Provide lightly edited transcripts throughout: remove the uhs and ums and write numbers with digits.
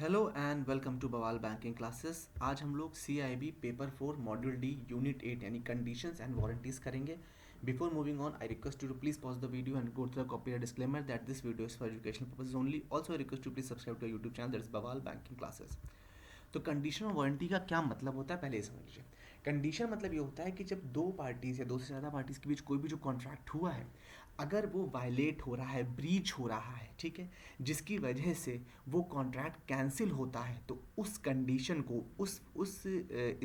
Hello and welcome to Bawal banking classes. आज हम लोग CIB paper 4 module D unit 8 यानी कंडीशंस एंड वारंटीज करेंगे। Before moving on, I request you to please pause the video and go to the copy disclaimer that this video is for educational purposes only. Also I request you please subscribe to YouTube channel that is Bawal banking classes. तो condition और warranty का क्या मतलब होता है, पहले ये समझ लीजिए। कंडीशन मतलब ये होता है कि जब दो पार्टीज या दो से ज़्यादा पार्टीज के बीच कोई भी जो कॉन्ट्रैक्ट हुआ है, अगर वो वायलेट हो रहा है, ब्रीच हो रहा है, ठीक है, जिसकी वजह से वो कॉन्ट्रैक्ट कैंसिल होता है, तो उस कंडीशन को उस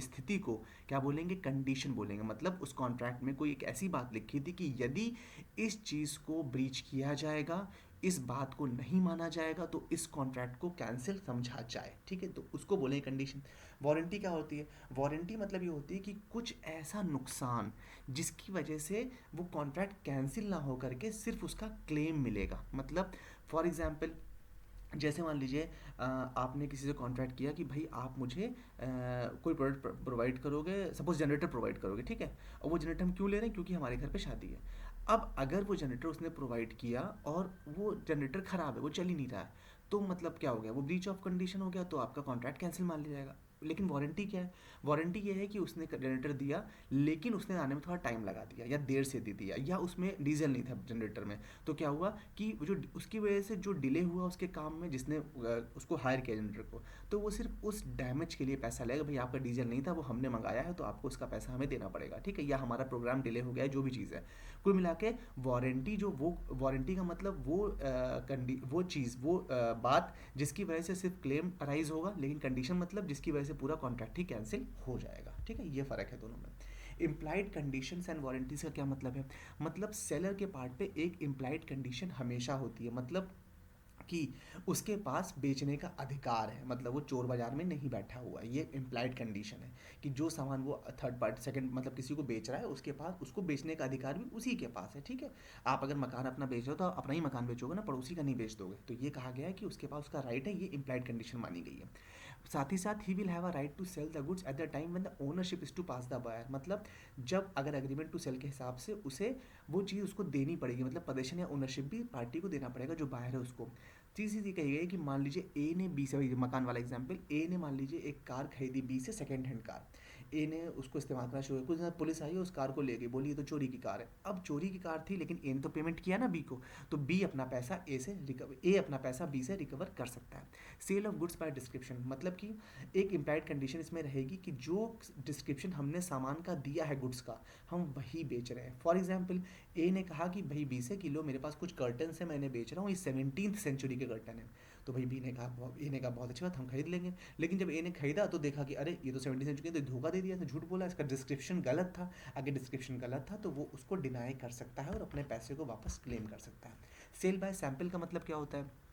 स्थिति को क्या बोलेंगे, कंडीशन बोलेंगे। मतलब उस कॉन्ट्रैक्ट में कोई एक ऐसी बात लिखी थी कि यदि इस चीज़ को ब्रीच किया जाएगा, इस बात को नहीं माना जाएगा, तो इस कॉन्ट्रैक्ट को कैंसिल समझा जाए, ठीक है, तो उसको बोलेंगे कंडीशन। वारंटी क्या होती है? वारंटी मतलब ये होती है कि कुछ ऐसा नुकसान जिसकी वजह से वो कॉन्ट्रैक्ट कैंसिल ना हो करके सिर्फ उसका क्लेम मिलेगा। मतलब फॉर एग्जांपल, जैसे मान लीजिए आपने किसी से कॉन्ट्रैक्ट किया कि भाई आप मुझे कोई प्रोडक्ट प्रोवाइड करोगे, सपोज जनरेटर प्रोवाइड करोगे, ठीक है, और वो जनरेटर हम क्यों ले रहे हैं, क्योंकि हमारे घर पे शादी है। अब अगर वो जनरेटर उसने प्रोवाइड किया और वो जनरेटर ख़राब है, वो चल ही नहीं रहा है, तो मतलब क्या हो गया, वो ब्रीच ऑफ कंडीशन हो गया, तो आपका कॉन्ट्रैक्ट कैंसिल मान लिया जाएगा। लेकिन वारंटी क्या है? वारंटी ये है कि उसने जनरेटर दिया, लेकिन उसने आने में थोड़ा टाइम लगा दिया या देर से दे दिया, या उसमें डीजल नहीं था जनरेटर में, तो क्या हुआ कि वो जो उसकी वजह से जो डिले हुआ उसके काम में, जिसने उसको हायर किया जनरेटर को, तो वो सिर्फ उस डैमेज के लिए पैसा लेगा। भाई आपका डीजल नहीं था, वो हमने मंगाया है, तो आपको उसका पैसा हमें देना पड़ेगा, ठीक है, या हमारा प्रोग्राम डिले हो गया है, जो भी चीज़ है। कुल मिला के वारंटी, जो वो वारंटी का मतलब वो चीज़, बात जिसकी वजह से सिर्फ क्लेम अराइज होगा, लेकिन कंडीशन मतलब जिसकी वजह से पूरा कॉन्ट्रैक्ट ही कैंसिल हो जाएगा, ठीक है, ये फ़र्क है दोनों में। इम्प्लाइड कंडीशंस एंड वारंटीज का क्या मतलब है? मतलब सेलर के पार्ट पे एक इम्प्लाइड कंडीशन हमेशा होती है, मतलब कि उसके पास बेचने का अधिकार है, मतलब वो चोर बाजार में नहीं बैठा हुआ है। ये इम्प्लाइड कंडीशन है कि जो सामान वो थर्ड पार्टी सेकंड मतलब किसी को बेच रहा है, उसके पास उसको बेचने का अधिकार भी उसी के पास है, ठीक है। आप अगर मकान अपना बेच रहे हो तो आप अपना ही मकान बेचोगे ना, पड़ोसी का नहीं बेच दोगे। तो ये कहा गया है कि उसके पास उसका राइट है, ये इम्प्लाइड कंडीशन मानी गई है। साथ ही साथ ही will have a right to sell the goods at the time when the ownership is to pass the buyer. मतलब जब अगर एग्रीमेंट टू सेल के हिसाब से उसे वो चीज़ उसको देनी पड़ेगी, मतलब पोजीशन या ओनरशिप भी पार्टी को देना पड़ेगा, जो बायर है उसको। चीज़ ये कही गई है कि मान लीजिए ए ने बी से, मकान वाला एग्जांपल, ए ने मान लीजिए एक कार खरीदी बी से, सेकंड हैंड कार। ए ने उसको इस्तेमाल करना शुरू किया, कुछ दिन बाद पुलिस आई, उस कार को ले गई, बोली ये तो चोरी की कार है। अब चोरी की कार थी, लेकिन ए ने तो पेमेंट किया ना बी को, तो बी अपना पैसा ए से रिकवर, ए अपना पैसा बी से रिकवर कर सकता है। Sale of goods by description मतलब कि एक इम्प्लाइड कंडीशन इसमें रहेगी कि जो डिस्क्रिप्शन हमने सामान का दिया है, गुड्स का, हम वही बेच रहे हैं। फॉर एग्जाम्पल, ए ने कहा कि भाई 20 किलो मेरे पास कुछ कर्टन है, मैंने बेच रहा हूँ, ये 17वीं सेंचुरी के कर्टन है। तो भाई बी ने कहा, ए ने कहा बहुत अच्छी बात, हम खरीद लेंगे। लेकिन जब ए ने खरीदा तो देखा कि अरे ये तो 17वीं सेंचुरी, तो धोखा दे दिया, तो झूठ बोला, इसका डिस्क्रिप्शन गलत था। अगर डिस्क्रिप्शन गलत था तो वो उसको डिनाई कर सकता है और अपने पैसे को वापस क्लेम कर सकता है। सेल बाय सैंपल का मतलब क्या होता है?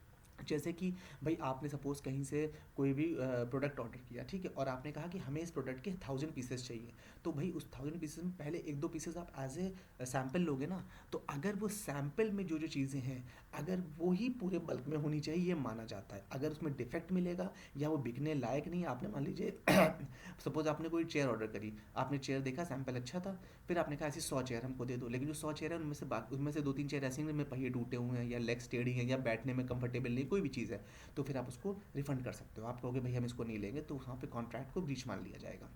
जैसे कि भाई आपने सपोज़ कहीं से कोई भी प्रोडक्ट ऑर्डर किया, ठीक है, और आपने कहा कि हमें इस प्रोडक्ट के 1000 पीसेस चाहिए। तो भाई उस 1000 पीसेस में पहले एक दो पीसेस आप एज ए सैम्पल लोगे ना, तो अगर वो सैम्पल में जो जो चीज़ें हैं, अगर वो ही पूरे बल्क में होनी चाहिए, ये माना जाता है। अगर उसमें डिफेक्ट मिलेगा या वो बिकने लायक नहीं है, आपने मान लीजिए सपोज आपने कोई चेयर ऑर्डर करी, आपने चेयर देखा, सैम्पल अच्छा था, फिर आपने कहा ऐसी 100 चेयर हमको दे दो, लेकिन जो 100 चेयर है उनमें से दो तीन चेयर ऐसी हैं जिनमें पहिए टूटे हुए हैं, या लेग्स टेढ़ी हैं, या बैठने में कंफर्टेबल नहीं, कोई भी चीज़ है, तो फिर आप उसको रिफंड कर सकते हो। आप कहोगे भाई हम इसको नहीं लेंगे, तो वहाँ पे कॉन्ट्रैक्ट को ब्रीच मान लिया जाएगा।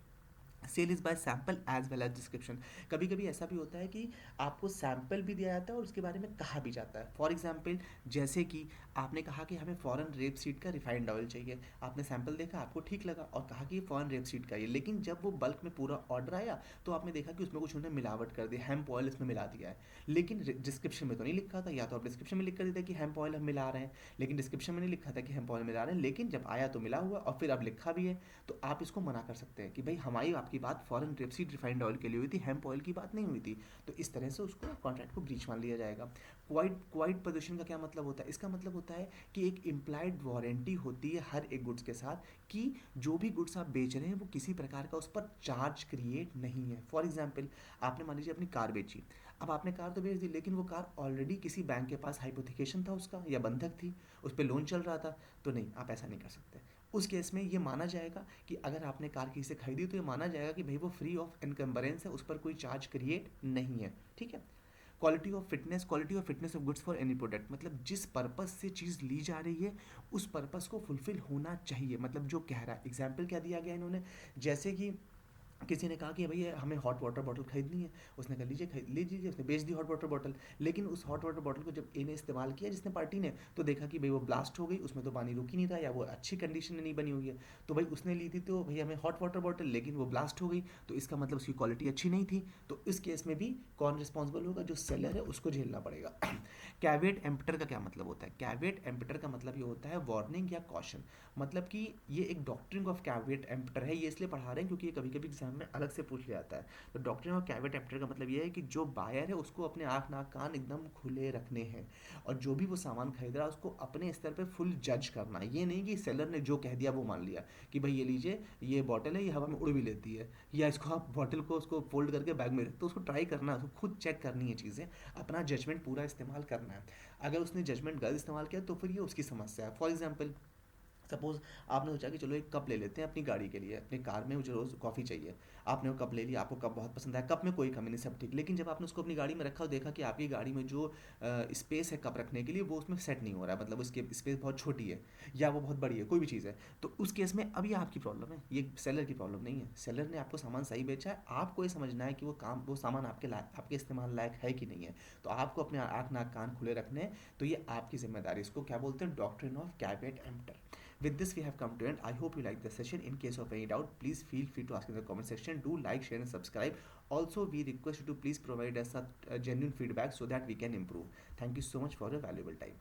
Sale is by sample as well as description. कभी कभी ऐसा भी होता है कि आपको सैम्पल भी दिया जाता है और उसके बारे में कहा भी जाता है। फॉर एग्जाम्पल, जैसे कि आपने कहा कि हमें फॉरेन रेप सीड का रिफाइंड ऑयल चाहिए, आपने सैम्पल देखा, आपको ठीक लगा और कहा कि ये फॉरेन रेप सीड का ही है, लेकिन जब वो बल्क में पूरा ऑर्डर आया तो आपने देखा कि उसमें कुछ उन्होंने मिलावट कर दी, हेम्प ऑयल इसमें मिला दिया है, लेकिन डिस्क्रिप्शन में तो नहीं लिखा था। या तो आप डिस्क्रिप्शन में लिख कर देते कि हेम्प ऑयल हम मिला रहे हैं, लेकिन डिस्क्रिप्शन में नहीं लिखा था कि हेम्प ऑयल मिला रहे हैं, लेकिन जब आया तो मिला हुआ, और फिर अब लिखा भी है, तो आप इसको मना कर सकते हैं कि भाई हमारी आपकी बात फॉरेन रेपसीड रिफाइंड ऑयल के लिए हुई थी, हेम्प ऑयल की बात नहीं हुई थी। तो इस तरह से उसको कॉन्ट्रैक्ट को ब्रीच मान लिया जाएगा। क्वाइट पोजीशन का क्या मतलब होता है? इसका मतलब होता है कि एक इम्प्लाइड वारंटी होती है हर एक गुड्स के साथ, कि जो भी गुड्स आप बेच रहे हैं वो किसी प्रकार का उस पर चार्ज क्रिएट नहीं है। फॉर एग्जाम्पल, आपने मान लीजिए अपनी कार बेची, अब आपने कार तो बेच दी, लेकिन वो कार ऑलरेडी किसी बैंक के पास हाइपोथिकेशन था उसका, या बंधक थी, उस पर लोन चल रहा था, तो नहीं, आप ऐसा नहीं कर सकते। उस केस में ये माना जाएगा कि अगर आपने कार किसी से खरीदी, तो ये माना जाएगा कि भाई वो फ्री ऑफ इनकम्बरेंस है, उस पर कोई चार्ज क्रिएट नहीं है, ठीक है। Quality of fitness of goods for any product, मतलब जिस पर्पस से चीज़ ली जा रही है उस पर्पस को फुलफिल होना चाहिए, मतलब जो कह रहा है। एग्जाम्पल क्या दिया गया इन्होंने, जैसे कि किसी ने कहा कि भैया हमें हॉट वाटर बॉटल खरीदनी है, उसने कहा लीजिए खरीद लीजिए, उसने बेच दी हॉट वाटर बॉटल। लेकिन उस हॉट वाटर बॉटल को जब इन्हें इस्तेमाल किया जिसने पार्टी ने, तो देखा कि भाई वो ब्लास्ट हो गई, उसमें तो पानी रुक ही नहीं रहा, या वो अच्छी कंडीशन में नहीं बनी हुई है। तो भाई उसने ली थी तो भैया हमें हॉट वाटर बॉटल, लेकिन वो ब्लास्ट हो गई, तो इसका मतलब उसकी क्वालिटी अच्छी नहीं थी। तो इस केस में भी कौन रिस्पॉन्सिबल होगा, जो सेलर है उसको झेलना पड़ेगा। कैवेट एम्पटर का क्या मतलब होता है, कैवेट एम्पटर का मतलब ये होता है वार्निंग या कॉशन। मतलब कि ये एक डॉक्ट्रिन ऑफ कैवेट एम्पटर है, ये इसलिए पढ़ा रहे हैं क्योंकि ये कभी कभी एग्जाम में अलग से पूछ लिया जाता है। तो डॉक्ट्रिन ऑफ कैवेट एम्पटर का मतलब ये है कि जो बायर है उसको अपने आँख नाक कान एकदम खुले रखने हैं, और जो भी वो सामान खरीद रहा है उसको अपने स्तर पे फुल जज करना है। ये नहीं कि सेलर ने जो कह दिया वो मान लिया कि भाई ये लीजिए ये बॉटल है, ये हवा में उड़ भी लेती है, या इसको आप बॉटल को उसको फोल्ड करके बैग में रख, तो उसको ट्राई करना है, उसको खुद चेक करनी है चीज़ें, अपना जजमेंट पूरा इस्तेमाल करना है। अगर उसने जजमेंट गलत इस्तेमाल किया तो फिर ये उसकी समस्या है। फॉर एग्जाम्पल, सपोज आपने सोचा कि चलो एक कप ले लेते हैं अपनी गाड़ी के लिए, अपनी कार में मुझे रोज़ कॉफ़ी चाहिए। आपने वो कप ले लिया, आपको कप बहुत पसंद आया, कप में कोई कमी नहीं, सब ठीक। लेकिन जब आपने उसको अपनी गाड़ी में रखा और देखा कि आपकी गाड़ी में जो स्पेस है कप रखने के लिए वो उसमें सेट नहीं हो रहा है, मतलब उसकी स्पेस बहुत छोटी है या वो बहुत बड़ी है, कोई भी चीज़ है, तो उस केस में अब ये आपकी प्रॉब्लम है, ये सेलर की प्रॉब्लम नहीं है। सेलर ने आपको सामान सही बेचा है, आपको ये समझना है कि वो सामान आपके लायक, आपके इस्तेमाल लायक है कि नहीं है। तो आपको अपने आँख नाक कान खुले रखने हैं, तो ये आपकी जिम्मेदारी। इसको क्या बोलते हैं, doctrine of caveat emptor. With this, we have come to end. I hope you like the session. In case of any doubt, please feel free to ask in the comment section. Do like, share, and subscribe. Also, we request you to please provide us a genuine feedback so that we can improve. Thank you so much for your valuable time.